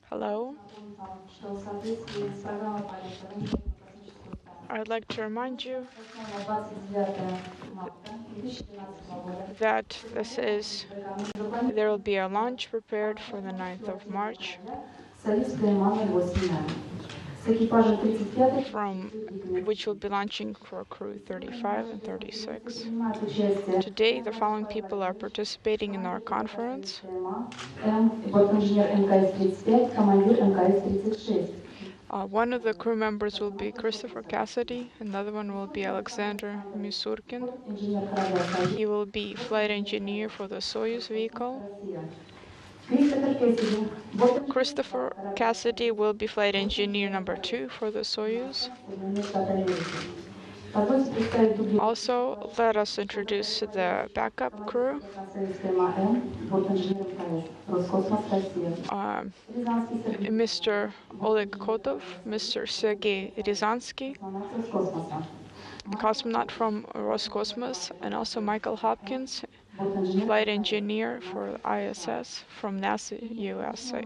Hello. I'd like to remind you that there will be a launch prepared for the 9th of March from which will be launching for crew 35 and 36. Today, the following people are participating in our conference. One of the crew members will be Christopher Cassidy, another one will be Alexander Misurkin. He will be flight engineer for the Soyuz vehicle. Christopher Cassidy will be flight engineer number 2 for the Soyuz. Also, let us introduce the backup crew. Mr. Oleg Kotov, Mr. Sergey Ryazansky, a cosmonaut from Roscosmos, and also Michael Hopkins, flight engineer for ISS from NASA USA.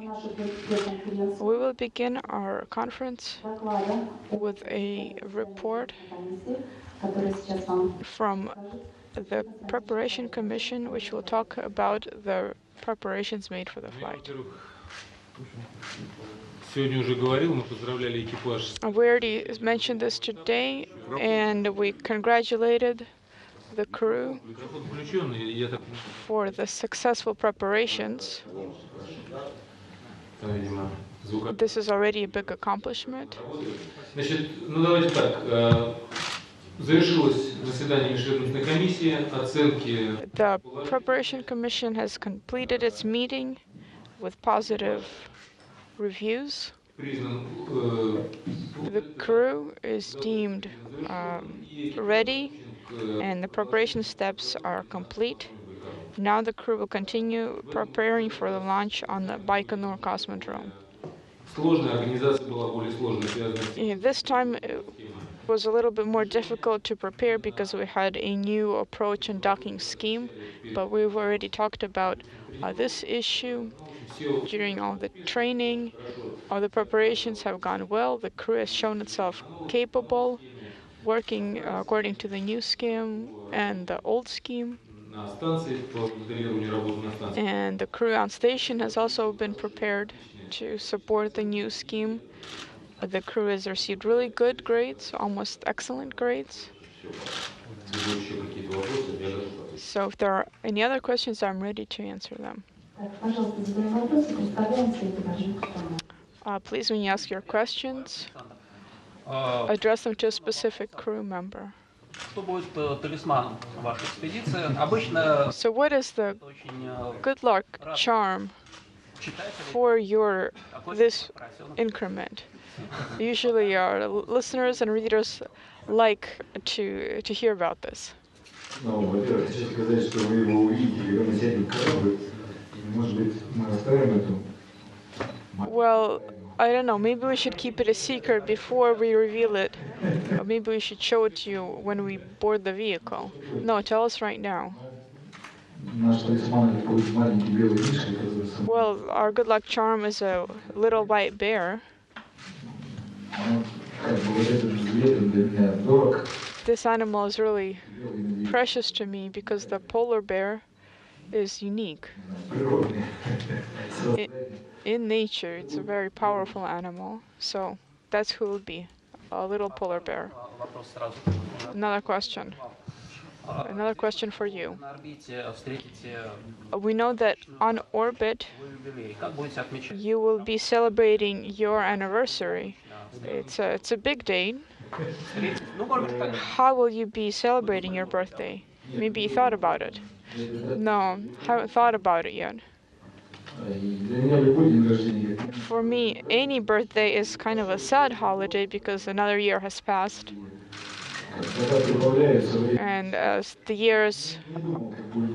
We will begin our conference with a report from the Preparation Commission, which will talk about the preparations made for the flight. We already mentioned this today, and we congratulated the crew for the successful preparations. This is already a big accomplishment. The Preparation Commission has completed its meeting with positive reviews. The crew is deemed ready, and the preparation steps are complete. Now the crew will continue preparing for the launch on the Baikonur Cosmodrome. This time it was a little bit more difficult to prepare because we had a new approach and docking scheme, but we've already talked about this issue during all the training. All the preparations have gone well. The crew has shown itself capable, working according to the new scheme and the old scheme. And the crew on station has also been prepared to support the new scheme. The crew has received really good grades, almost excellent grades. So if there are any other questions, I'm ready to answer them. Please, when you ask your questions, address them to a specific crew member. So what is the good luck charm for this increment? Usually our listeners and readers like to hear about this. Well, I don't know, maybe we should keep it a secret before we reveal it. Or maybe we should show it to you when we board the vehicle. No, tell us right now. Well, our good luck charm is a little white bear. This animal is really precious to me because the polar bear is unique. In nature, it's a very powerful animal, so that's who it will be, a little polar bear. Another question for you. We know that on orbit, you will be celebrating your anniversary. It's a big date. How will you be celebrating your birthday? Maybe you thought about it. No, haven't thought about it yet. For me, any birthday is kind of a sad holiday because another year has passed. And as the years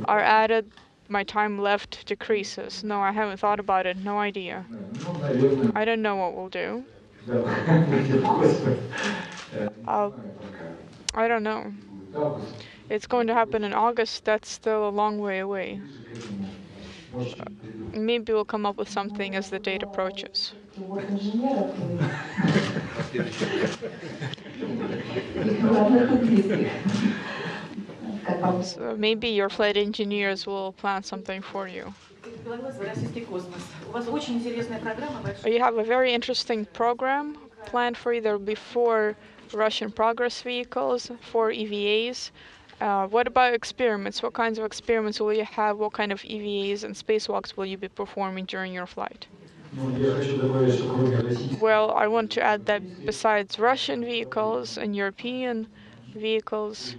are added, my time left decreases. No, I haven't thought about it. No idea. I don't know what we'll do. I don't know. It's going to happen in August. That's still a long way away. maybe we'll come up with something as the date approaches. So maybe your flight engineers will plan something for you. You have a very interesting program planned for you. There will be 4 Russian progress vehicles, 4 EVAs. What about experiments? What kinds of experiments will you have? What kind of EVAs and spacewalks will you be performing during your flight? Well, I want to add that besides Russian vehicles and European vehicles,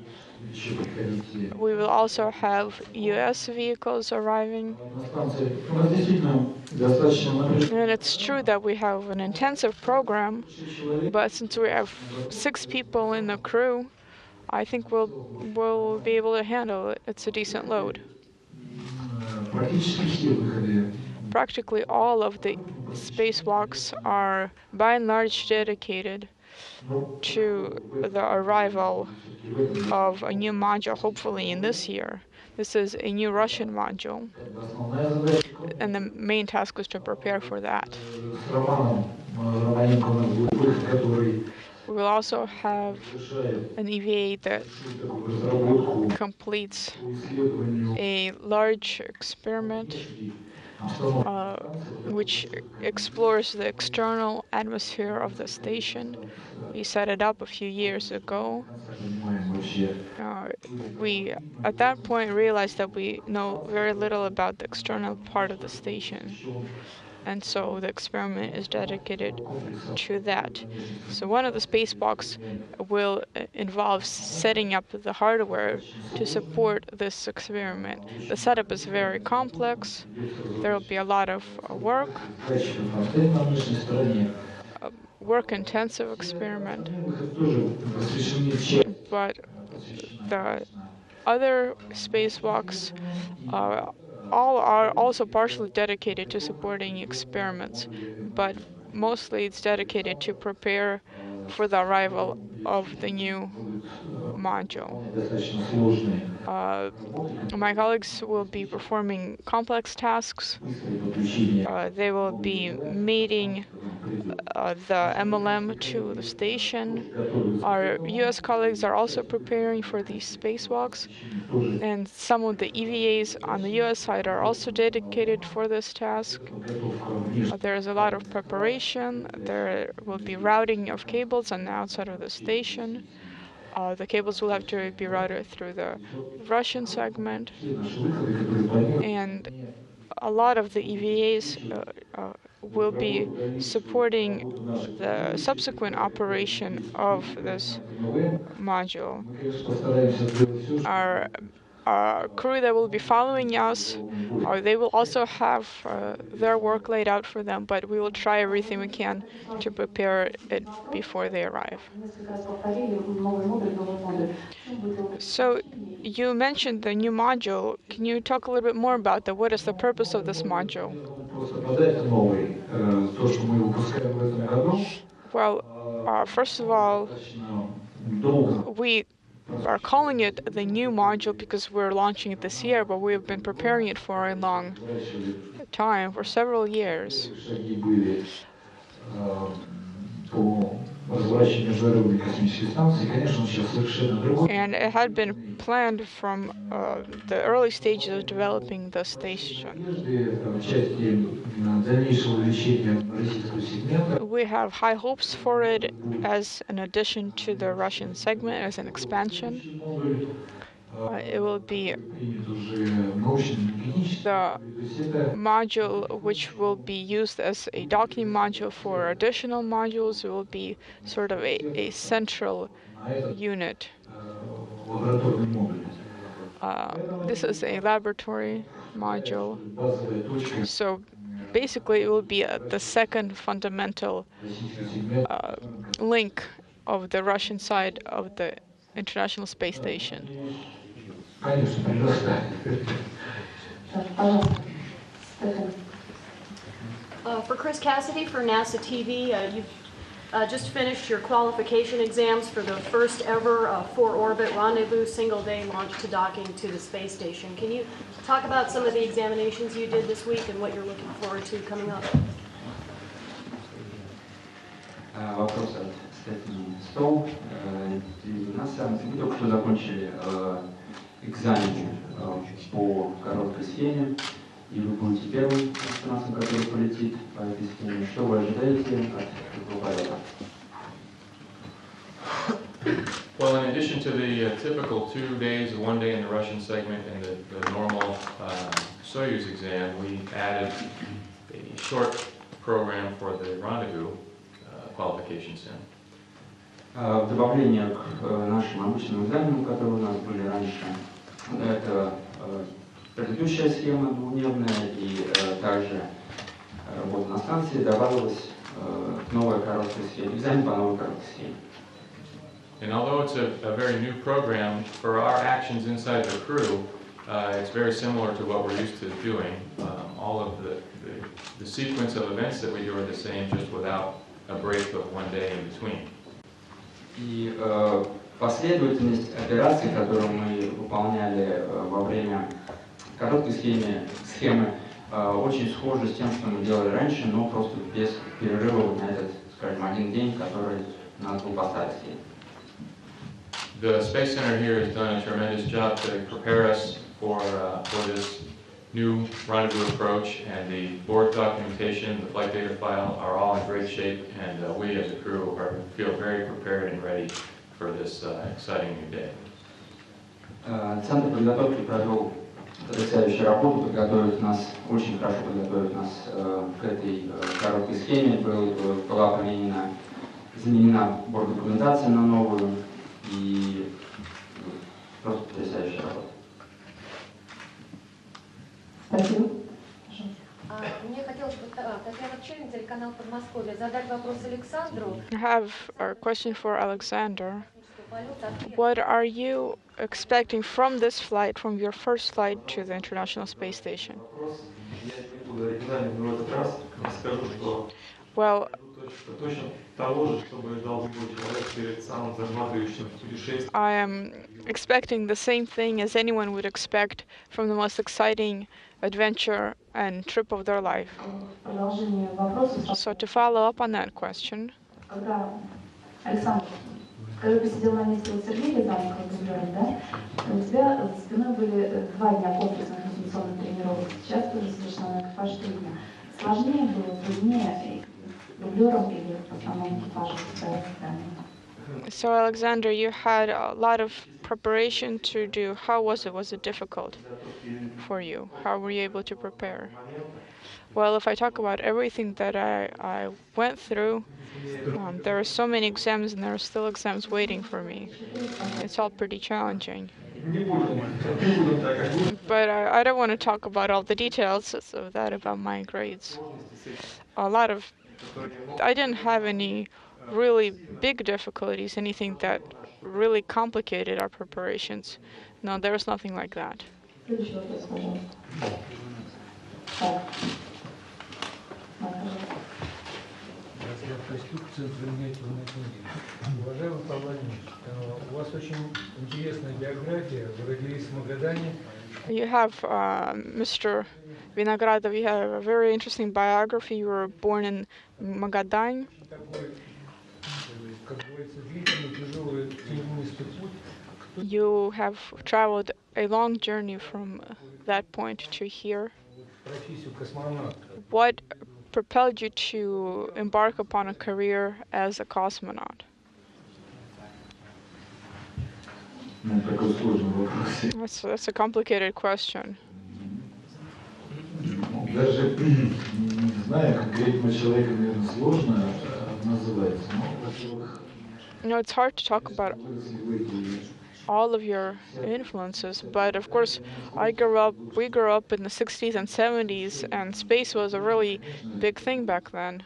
we will also have US vehicles arriving. And it's true that we have an intensive program, but since we have 6 people in the crew, I think we'll be able to handle it. It's a decent load. Practically all of the spacewalks are by and large dedicated to the arrival of a new module, hopefully in this year. This is a new Russian module, and the main task was to prepare for that. We will also have an EVA that completes a large experiment which explores the external atmosphere of the station. We set it up a few years ago. We, at that point, realized that we know very little about the external part of the station. And so the experiment is dedicated to that. So one of the spacewalks will involve setting up the hardware to support this experiment. The setup is very complex. There will be a lot of work-intensive experiment. But the other spacewalks all are also partially dedicated to supporting experiments, but mostly it's dedicated to prepare for the arrival of the new module. My colleagues will be performing complex tasks. They will be mating the MLM to the station. Our US colleagues are also preparing for these spacewalks, and some of the EVAs on the US side are also dedicated for this task. There is a lot of preparation. There will be routing of cables on the outside of the station. The cables will have to be routed through the Russian segment, and a lot of the EVAs will be supporting the subsequent operation of this module. Our crew that will be following us, they will also have their work laid out for them, but we will try everything we can to prepare it before they arrive. So you mentioned the new module. Can you talk a little bit more about that? What is the purpose of this module? Well, first of all, we are calling it the new module because we're launching it this year, but we have been preparing it for a long time, for several years. And it had been planned from the early stages of developing the station. We have high hopes for it as an addition to the Russian segment, as an expansion. It will be the module which will be used as a docking module for additional modules. It will be sort of a central unit. This is a laboratory module. So basically it will be the second fundamental link of the Russian side of the International Space Station. For Chris Cassidy for NASA TV, you've just finished your qualification exams for the first ever 4-orbit rendezvous single-day launch to docking to the space station. Can you talk about some of the examinations you did this week and what you're looking forward to coming up? Вопрос от Стефани Стоу. У нас мы только что закончили экзамены по короткой схеме, и вы будете первым астронавтом, который полетит по этой схеме. Что вы ожидаете от этого полета? Well, in addition to the typical 2 days, 1 day in the Russian segment and the normal Soyuz exam, we added a short program for the rendezvous qualification sim. В добавление к нашим обычным экзаменам, которые у нас были раньше, это предыдущая схема двухдневная и также работа на станции, добавилась новая короткая схема, экзамен по новой короткой схеме. And although it's a very new program, for our actions inside the crew, it's very similar to what we're used to doing. All of the sequence of events that we do are the same, just without a break of 1 day in between. И последовательность операций, которую мы выполняли во время короткой схемы, очень схожа с тем, что мы делали раньше, но просто без перерыва на этот, скажем, 1 день, который у нас был по старой схеме. The Space Center here has done a tremendous job to prepare us for this new rendezvous approach, and the board documentation, the flight data file are all in great shape, and we as a crew feel very prepared and ready for this exciting new day. Центр подготовки провел потрясающую работу, очень хорошо подготовить нас к этой короткой схеме. Была заменена борт-документация на новую, и просто потрясающая работа. Спасибо. Мне хотелось бы, Татьяна Пчелин, телеканал Подмосковье, задать вопрос Александру. I have a question for Alexander. What are you expecting from this flight, from your first flight to the International Space Station? Well, I am expecting the same thing as anyone would expect from the most exciting adventure and trip of their life. So to follow up on that question, Когда ты сидел на месте у Сергея Рязанского, да, у тебя за спиной были 2 дня комплексных информационных тренировок. Сейчас ты совершенно экипаж 3 дня. Сложнее было, труднее дублером или основному экипажу ставить экзамен? So Alexander, you had a lot of preparation to do. How was it? Was it difficult for you? How were you able to prepare? Well, if I talk about everything that I went through, there are so many exams and there are still exams waiting for me. It's all pretty challenging. But I don't want to talk about all the details of that, about my grades. I didn't have any really big difficulties, anything that really complicated our preparations. No, there was nothing like that. Уважаемый Павел Владимирович, у вас очень интересная биография. Вы родились в Магадане. You have, Mr. Vinogradov, you have a very interesting biography. You were born in Magadan. You have traveled a long journey from that point to here. What propelled you to embark upon a career as a cosmonaut? That's a complicated question. Даже не знаю, конкретного человека, наверное, сложно называть. You know, it's hard to talk about all of your influences, but of course, we grew up in the 60s and 70s, and space was a really big thing back then.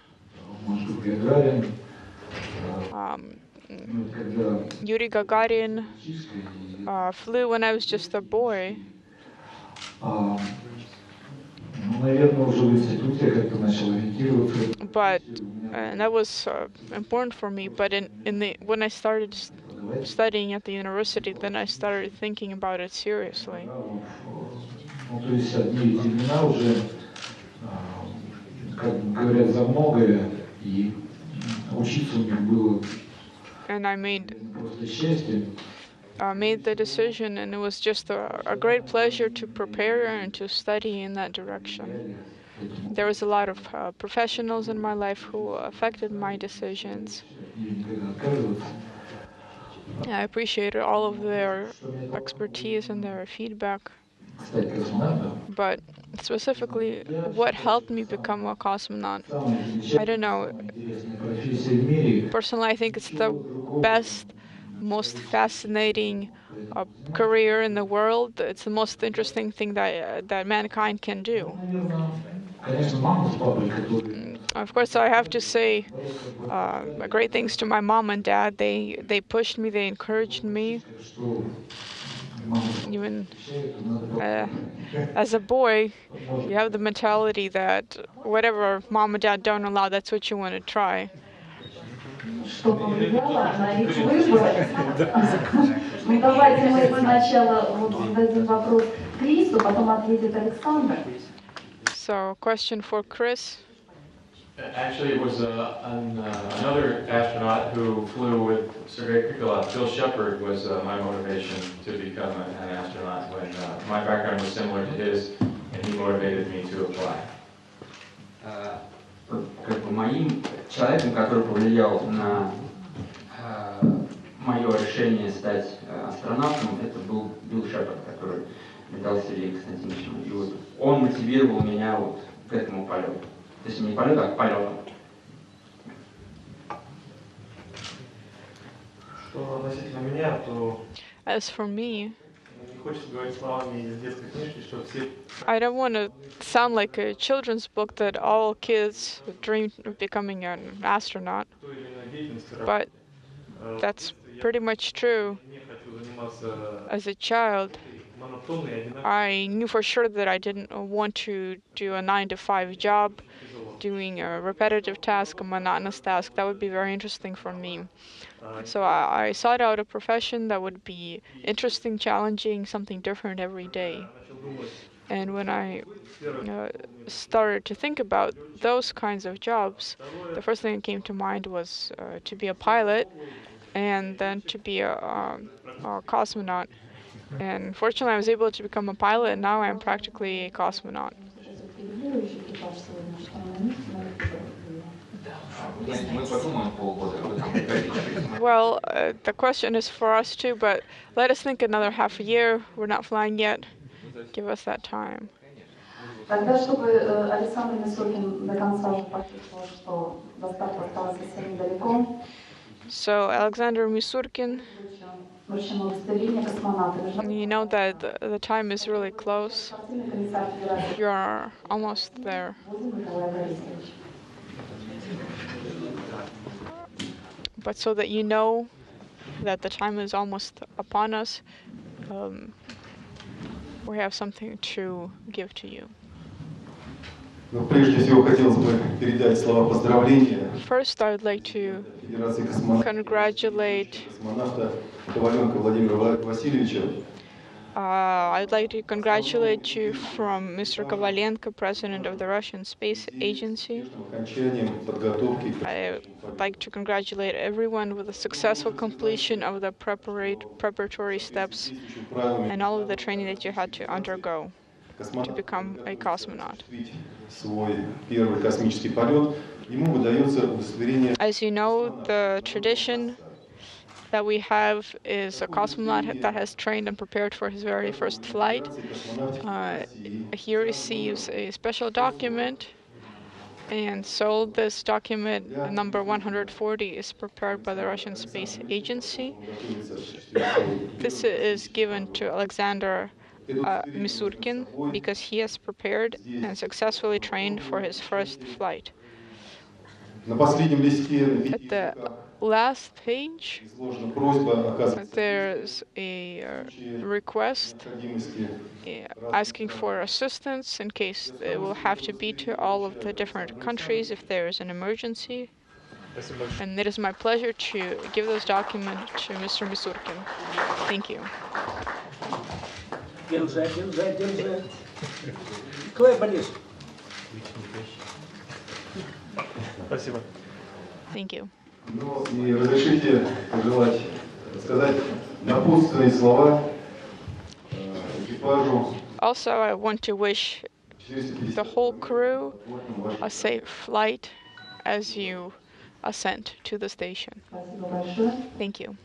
Yuri Gagarin flew when I was just a boy. But and that was important for me. But when I started studying at the university, then I started thinking about it seriously. Ну, то есть одни эти имена уже, как бы говорят, за многое, и учиться у них было And I made просто счастье. made the decision, and it was just a great pleasure to prepare and to study in that direction. There was a lot of professionals in my life who affected my decisions. I appreciated all of their expertise and their feedback. But specifically, what helped me become a cosmonaut? I don't know. Personally, I think it's the best, most fascinating career in the world. It's the most interesting thing that mankind can do. Of course, I have to say great things to my mom and dad. They pushed me, they encouraged me. Even as a boy, you have the mentality that whatever mom and dad don't allow, that's what you want to try. Что повлияло на их выбор? Ну, давайте мы сначала зададим вопрос Крису, потом ответит Александр. So, question for Chris. Actually, it was another astronaut who flew with Sergey Krikalev. Phil Shepard was my motivation to become an astronaut when my background was similar to his, and he motivated me to apply. Как бы моим человеком, который повлиял на мое решение стать астронавтом, это был Билл Шепард, который летал с Сергеем Константиновичем. И вот он мотивировал меня вот к этому полету. То есть не полету, а к полету. Что относительно меня, то As for me, не хочется говорить словами из детской книжки, что все I don't want to sound like a children's book that all kids dream of becoming an astronaut, той или иной деятельностью but that's pretty much true. не хочу заниматься As a child, монотонной и одинаковой. I knew for sure that I didn't want to do a 9-to-5 job, doing a repetitive task, a monotonous task. That would be very interesting for me. So I sought out a profession that would be interesting, challenging, something different every day. And when I started to think about those kinds of jobs, the first thing that came to mind was to be a pilot and then to be a cosmonaut. And fortunately, I was able to become a pilot, and now I'm practically a cosmonaut. Well, the question is for us too, but let us think another half a year. We're not flying yet. Give us that time. Тогда, чтобы Александр Мисуркин до конца уже почувствовал, что до старта осталось совсем недалеко, So, Alexander Misurkin, вручено удостоверение космонавта. you know that the time is really close. Спортивный комиссар Федерации You're almost there. Николай Борисович. But so that you know that the time is almost upon us, we have something to give to you. Но прежде всего хотелось бы передать слова поздравления First, I would like to Федерации congratulate космонавта Коваленко Владимира Васильевича. I'd like to congratulate you from Mr. Kovalenko, President of the Russian Space Agency. Окончанием подготовки I would like to congratulate everyone with the successful completion of the preparatory steps and all of the training that you had to undergo to become a cosmonaut. свой первый космический полет. Ему выдается удостоверение. As you know, the tradition that we have is a cosmonaut that has trained and prepared for his very first flight. He receives a special document, and so this document, number 140, is prepared by the Russian Space Agency. This is given to Alexander Misurkin because he has prepared and successfully trained for his first flight. На последнем листе At the last page, изложена просьба оказывать there's a request asking for assistance in case it will have to be to all of the different countries if there is an emergency. And it is my pleasure to give those documents to Mr. Misurkin. Thank you. Спасибо. Thank you. Ну и разрешите пожелать сказать напутственные слова экипажу. Also, I want to wish the whole crew a safe flight as you ascend to the station. Спасибо большое. Thank you.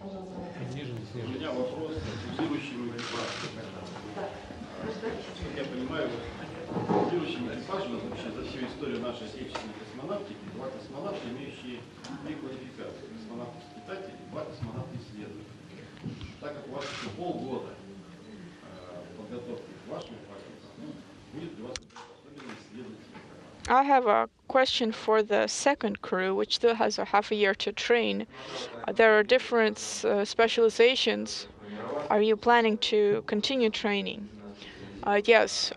Ниже. У меня вопрос к следующему экипажу. Я понимаю, следующим экипажем вообще за всю историю нашей отечественной космонавтики два космонавта, имеющие две квалификации. Космонавт-испытатель и два космонавта-исследователя. Так как у вас еще полгода подготовки к вашему полету, будет ли у вас особенно исследовательская программа? I have a question for the second crew, which still has a half a year to train. There are different specializations. Are you planning to continue training? Yes,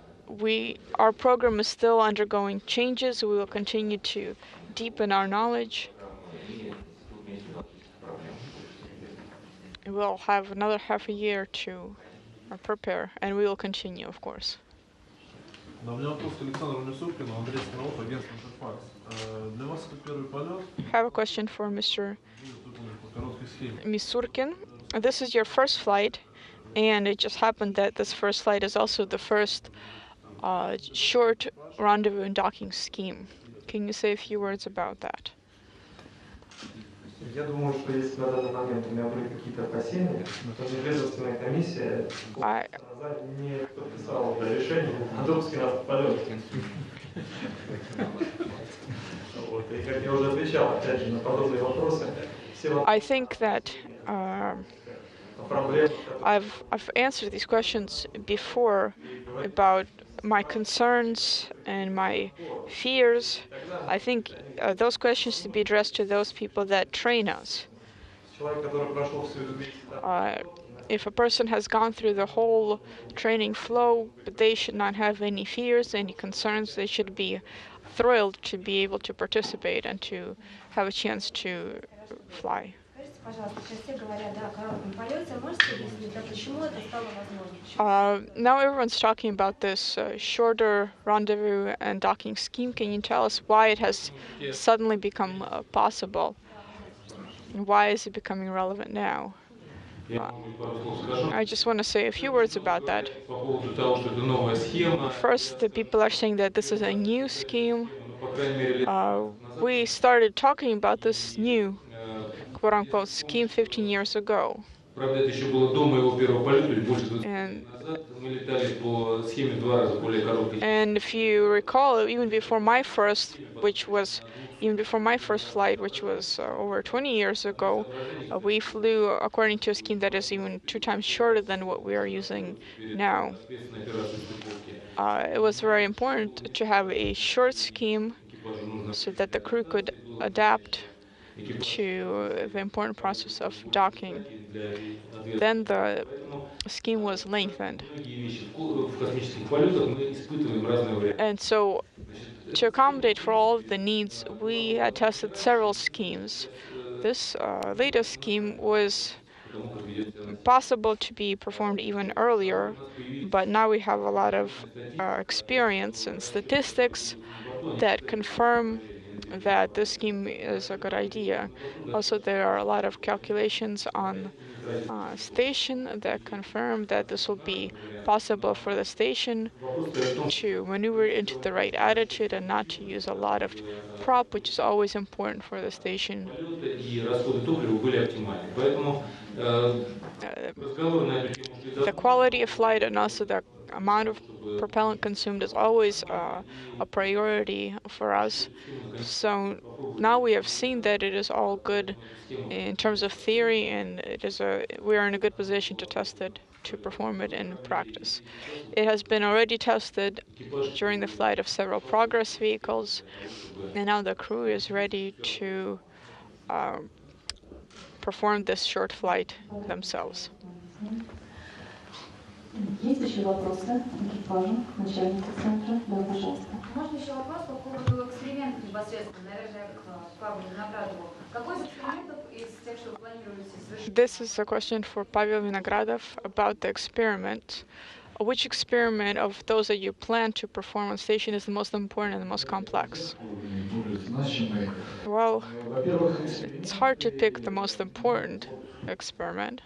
our program is still undergoing changes. We will continue to deepen our knowledge. We'll have another half a year to prepare, and we will continue, of course. Да, у меня вопрос к Александру Мисуркину, Андрей Астронаут, агентство Интерфакс. Для вас это первый полет? I have a question for Mr. По короткой схеме. Misurkin. This is your first flight, and it just happened that this first flight is also the first short rendezvous and docking scheme. Can you say a few words about that? Я думаю, что если на данный момент у меня были какие-то опасения, то межведомственная комиссия не подписала решение о допуске нас в полет. И как я уже отвечал, опять же, на подобные вопросы, I think that I've answered these questions before about my concerns and my fears. I think those questions should be addressed to those people that train us. If a person has gone through the whole training flow, but they should not have any fears, any concerns. They should be thrilled to be able to participate and to have a chance to fly. Now everyone's talking about this shorter rendezvous and docking scheme. Can you tell us why it has suddenly become possible? And why is it becoming relevant now? I just want to say a few words about that. First, the people are saying that this is a new scheme. We started talking about this new, quote-unquote, scheme 15 years ago. And if you recall, even before my first flight, which was over 20 years ago, we flew according to a scheme that is even 2 times shorter than what we are using now. It was very important to have a short scheme so that the crew could adapt to the important process of docking. Then the scheme was lengthened. And so, to accommodate for all of the needs, we had tested several schemes. This latest scheme was possible to be performed even earlier, but now we have a lot of experience and statistics that confirm that this scheme is a good idea. Also, there are a lot of calculations on station that confirm that this will be possible for the station to maneuver into the right attitude and not to use a lot of prop, which is always important for the station. The quality of flight and also the amount of propellant consumed is always a priority for us. So now we have seen that it is all good in terms of theory, and we are in a good position to test it, to perform it in practice. It has been already tested during the flight of several Progress vehicles, and now the crew is ready to perform this short flight themselves. Есть еще вопросы к экипажу, начальнику центра? Да, пожалуйста. Можно еще вопрос по поводу эксперимента непосредственно? This is a question for Pavel Vinogradov about the experiment. Which experiment of those that you plan to perform on station is the most important and the most complex? Well, it's hard to pick the most important experiment.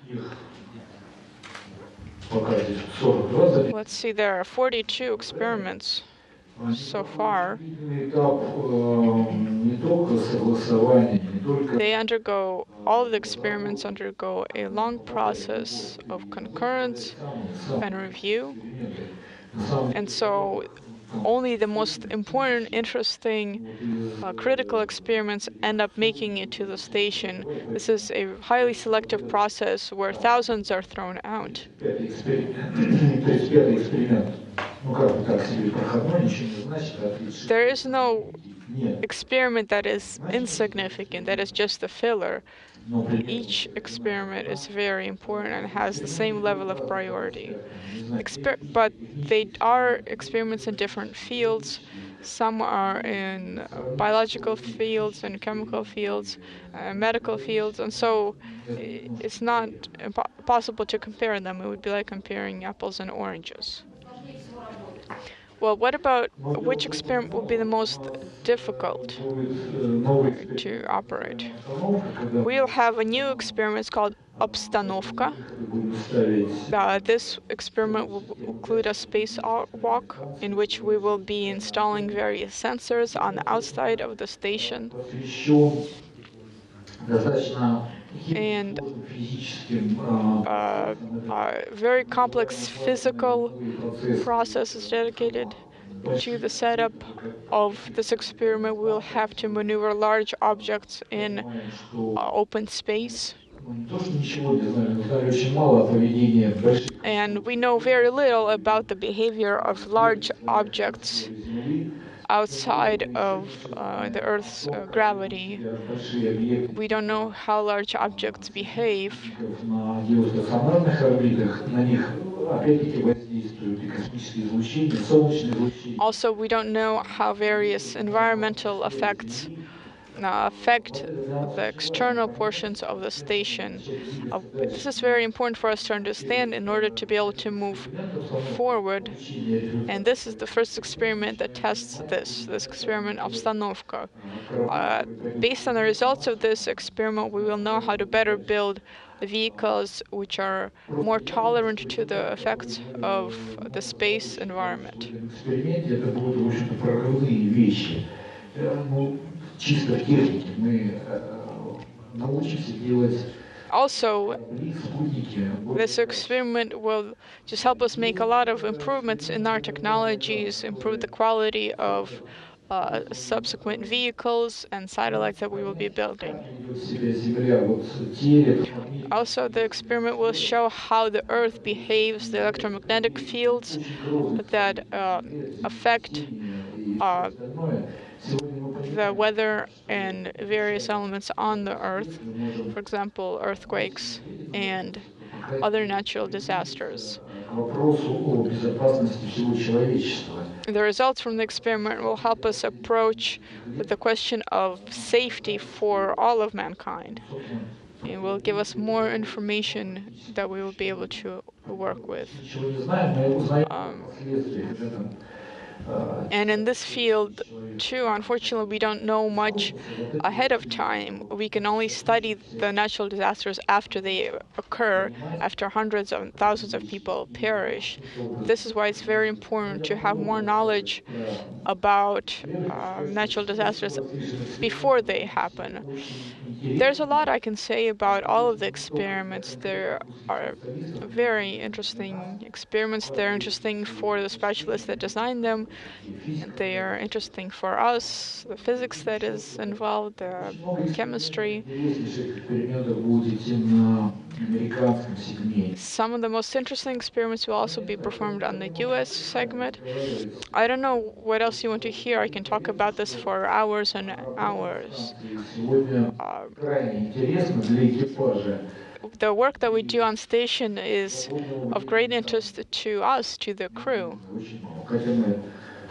Let's see, there are 42 experiments so far. All of the experiments undergo a long process of concurrence and review. And so only the most important, interesting, critical experiments end up making it to the station. This is a highly selective process where thousands are thrown out. There is no experiment that is insignificant, that is just a filler. Each experiment is very important and has the same level of priority. But they are experiments in different fields. Some are in biological fields and chemical fields, medical fields, and so it's not possible to compare them. It would be like comparing apples and oranges. Well, what about which experiment will be the most difficult to operate? We'll have a new experiment called Obstanovka. This experiment will include a spacewalk in which we will be installing various sensors on the outside of the station. And very complex physical process is dedicated to the setup of this experiment. We'll have to maneuver large objects in open space. And we know very little about the behavior of large objects outside of the Earth's gravity. We don't know how large objects behave. Also, we don't know how various environmental effects affect the external portions of the station. This is very important for us to understand in order to be able to move forward. And this is the first experiment that tests this experiment Obstanovka. Based on the results of this experiment, we will know how to better build vehicles which are more tolerant to the effects of the space environment. Also, this experiment will just help us make a lot of improvements in our technologies, improve the quality of subsequent vehicles and satellites that we will be building. Also, the experiment will show how the Earth behaves, the electromagnetic fields that affect the weather and various elements on the Earth, for example, earthquakes and other natural disasters. The results from the experiment will help us approach the question of safety for all of mankind. It will give us more information that we will be able to work with. And in this field, too, unfortunately, we don't know much ahead of time. We can only study the natural disasters after they occur, after hundreds of thousands of people perish. This is why it's very important to have more knowledge about natural disasters before they happen. There's a lot I can say about all of the experiments. There are very interesting experiments. They're interesting for the specialists that designed them. They are interesting for us, the physics that is involved, the chemistry. Some of the most interesting experiments will also be performed on the US segment. I don't know what else you want to hear. I can talk about this for hours and hours. The work that we do on station is of great interest to us, to the crew.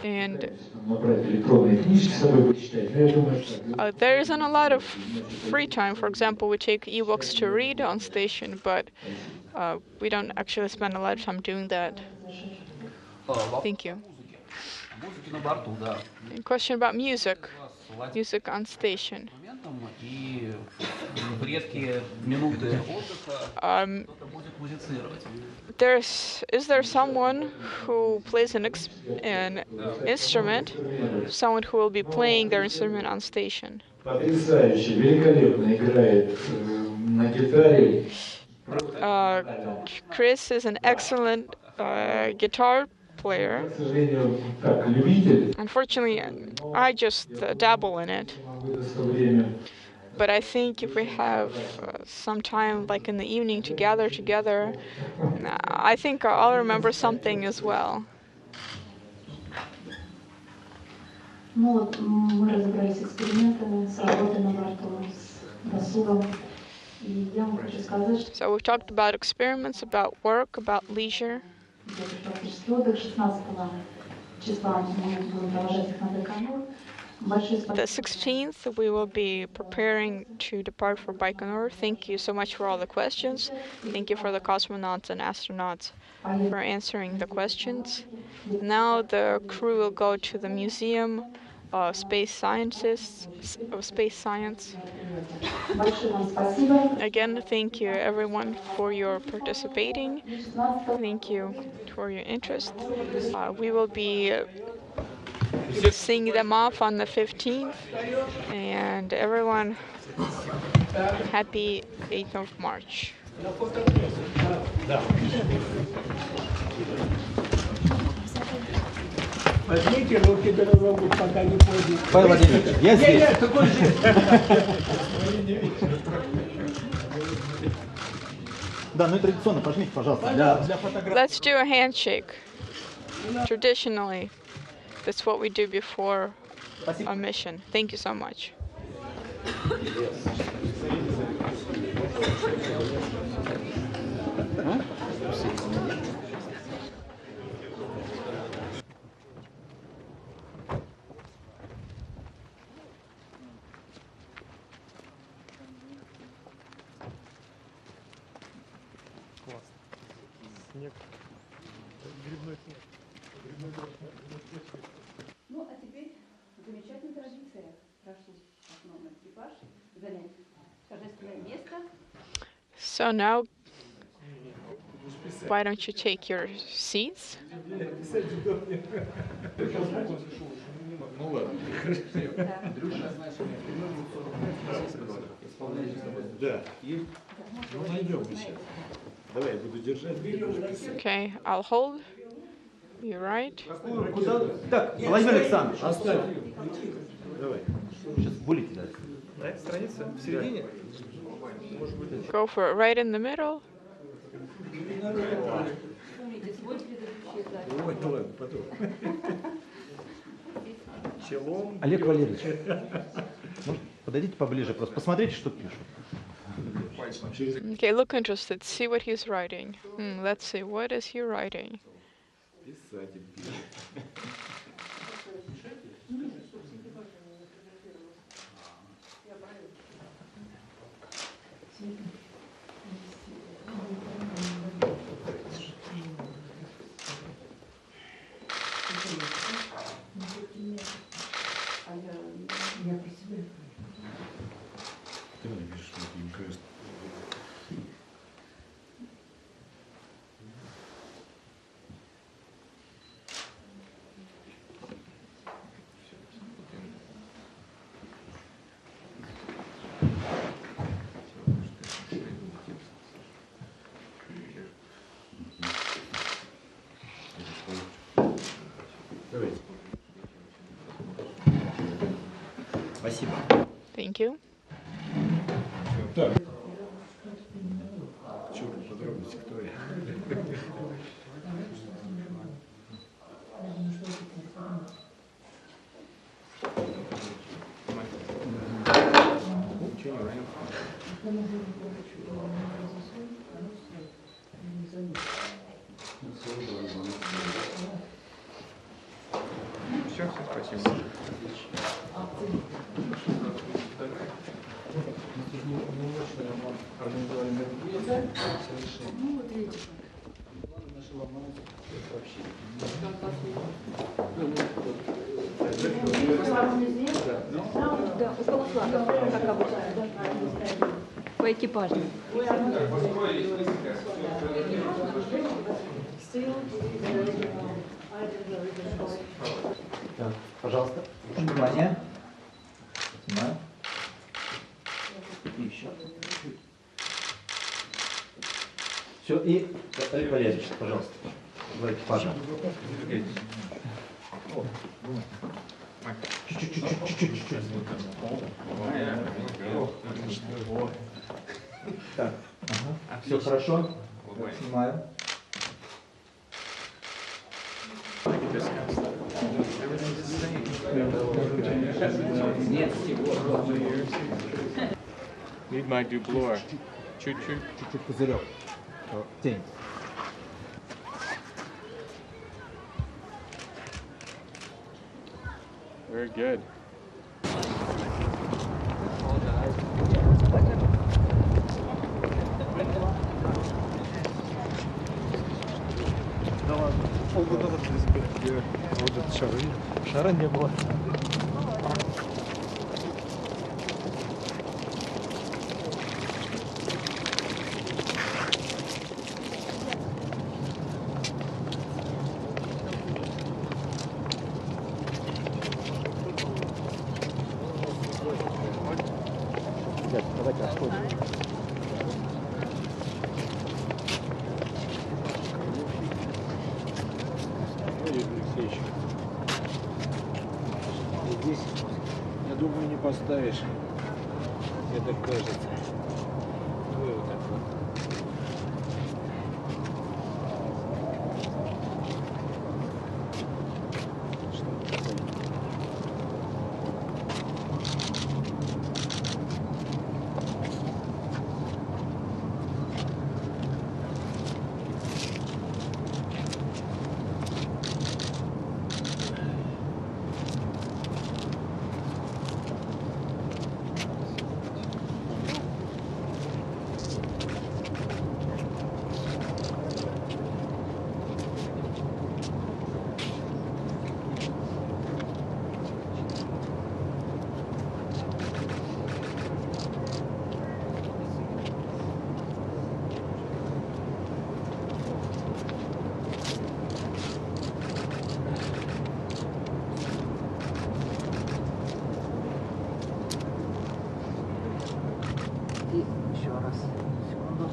And there isn't a lot of free time. For example, we take ebooks to read on station, but we don't actually spend a lot of time doing that. Thank you. And question about music. Music on station. Is there someone who plays an instrument, someone who will be playing their instrument on station? Chris is an excellent guitar player. Unfortunately, I just dabble in it. But I think if we have some time, like in the evening, to gather together, I think I'll remember something as well. So we've talked about experiments, about work, about leisure. The 16th, we will be preparing to depart for Baikonur. Thank you so much for all the questions. Thank you for the cosmonauts and astronauts for answering the questions. Now the crew will go to the Museum of Space Science. Again, thank you everyone for your participating. Thank you for your interest. We will be seeing them off on the 15th, and everyone, happy 8th of March. Возьмите руки дорогу, пока не поздно. Павел Владимирович, я здесь. Нет, такой же. Да, ну и традиционно пожмите, пожалуйста, для фотографии. Let's do a handshake. Traditionally, that's what we do before a mission. Thank you so much. Ну, а теперь замечательная традиция. Прошу основной экипаж занять торжественное место. So now, why don't you take your seats? Да, и найдем сейчас. Давай, я буду держать. Okay, I'll hold. You're right. Так, Владимир Александрович. Оставь. Давай. Сейчас будете, да? На этой странице, в середине. Go for it, right in the middle. Ой, да ладно, потом. Челом. Олег Валерьевич, может, подойдите поближе, просто посмотрите, что пишут. Okay, look interested. See what he's writing. Let's see, what is he writing? Писатель пишет. Спасибо. Thank you. Так. Чего подробности, кто я? Ничего, спасибо. Да, около флага, как обычно. По экипажу. Так, пожалуйста, внимание. Снимаем. И еще. Все, и Олег Валерьевич, пожалуйста, два экипажа. Чуть-чуть. Так, ага. Все хорошо. Снимаю. Need my doublure. Чуть-чуть. Чуть-чуть козырек. Тень. Very good. Да ладно, полгода назад где вот этот шар, шара не было. Давайте расходим. Алексеевич, здесь, я думаю, не поставишь. Мне так кажется. Ой, вот так вот. Еще раз. Секунду.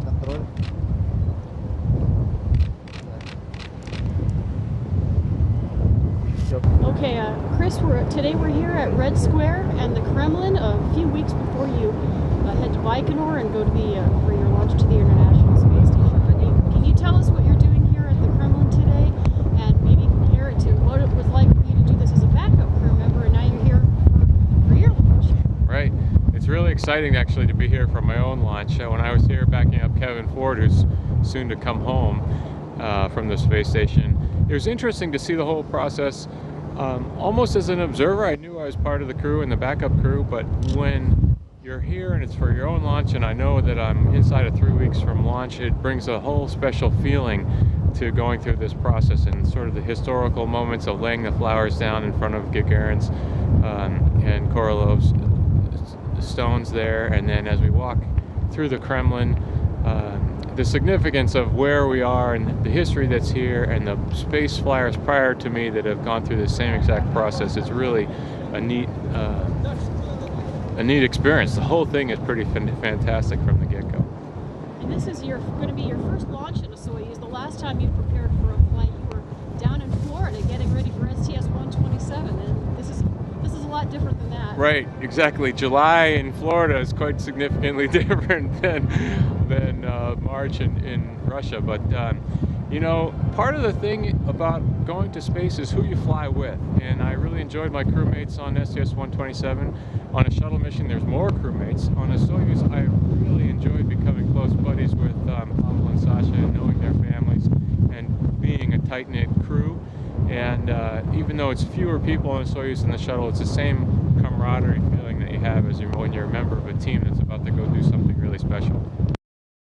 Контроль. Okay, Chris, today we're here at Red Square and the Kremlin a few weeks before you head to Baikonur and go to for your launch to the International Space Station. Can you tell us what you're doing here at the Kremlin today and maybe compare it to what it was like for you to do this as a backup crew member and now you're here for your launch? Right. It's really exciting actually to be here for my own launch. When I was here backing up Kevin Ford, who's soon to come home from the space station, it was interesting to see the whole process. Almost as an observer, I knew I was part of the crew and the backup crew, but when you're here and it's for your own launch and I know that I'm inside of 3 weeks from launch, it brings a whole special feeling to going through this process and sort of the historical moments of laying the flowers down in front of Gagarin's and Korolov's stones there, and then as we walk through the Kremlin, the significance of where we are and the history that's here and the space flyers prior to me that have gone through the same exact process. It's really a neat experience. The whole thing is pretty fantastic from the get-go. And this is going to be your first launch in a Soyuz. The last time you prepared for a flight, you were down in Florida getting ready for STS-127, and this is a lot different than that. Right, exactly. July in Florida is quite significantly different than than March in Russia, but you know, part of the thing about going to space is who you fly with, and I really enjoyed my crewmates on STS-127. On a shuttle mission, there's more crewmates. On a Soyuz, I really enjoyed becoming close buddies with Pavel and Sasha, and knowing their families, and being a tight-knit crew. And even though it's fewer people on a Soyuz than the shuttle, it's the same camaraderie feeling that you have when you're a member of a team that's about to go do something really special.